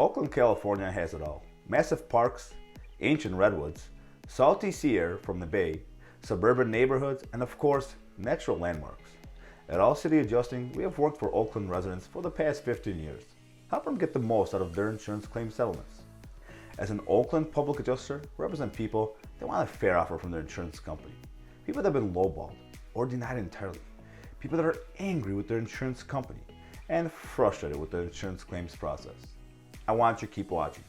Oakland, California has it all. Massive parks, ancient redwoods, salty sea air from the bay, suburban neighborhoods, and of course, natural landmarks. At All City Adjusting, we have worked for Oakland residents for the past 15 years, helping them get the most out of their insurance claim settlements. As an Oakland Public Adjuster, we represent people that want a fair offer from their insurance company, people that have been lowballed or denied entirely, people that are angry with their insurance company and frustrated with the insurance claims process. I want you to keep watching,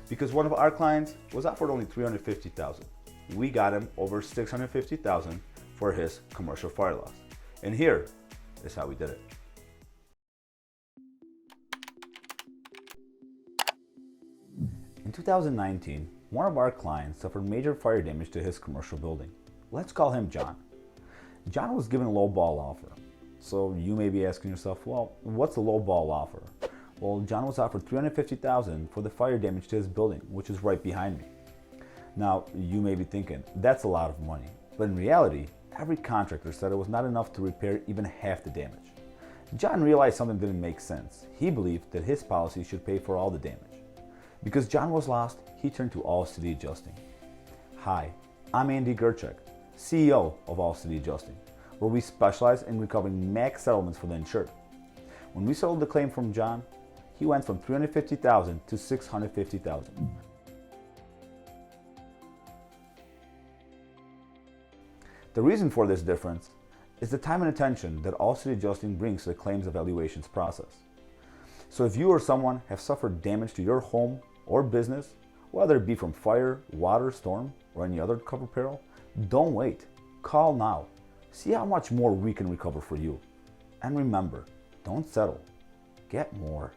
because one of our clients was offered only $350,000. We got him over $650,000 for his commercial fire loss. And here is how we did it. In 2019, one of our clients suffered major fire damage to his commercial building. Let's call him John. John was given a low ball offer. So you may be asking yourself, well, what's a low ball offer? Well, John was offered $350,000 for the fire damage to his building, which is right behind me. Now, you may be thinking, that's a lot of money. But in reality, every contractor said it was not enough to repair even half the damage. John realized something didn't make sense. He believed that his policy should pay for all the damage. Because John was lost, he turned to All City Adjusting. Hi, I'm Andy Gerchek, CEO of All City Adjusting, where we specialize in recovering max settlements for the insured. When we settled the claim from John, he went from $350,000 to $650,000. The reason for this difference is the time and attention that All City Adjusting brings to the claims evaluations process. So if you or someone have suffered damage to your home or business, whether it be from fire, water, storm, or any other covered peril, don't wait. Call now. See how much more we can recover for you. And remember, don't settle. Get more.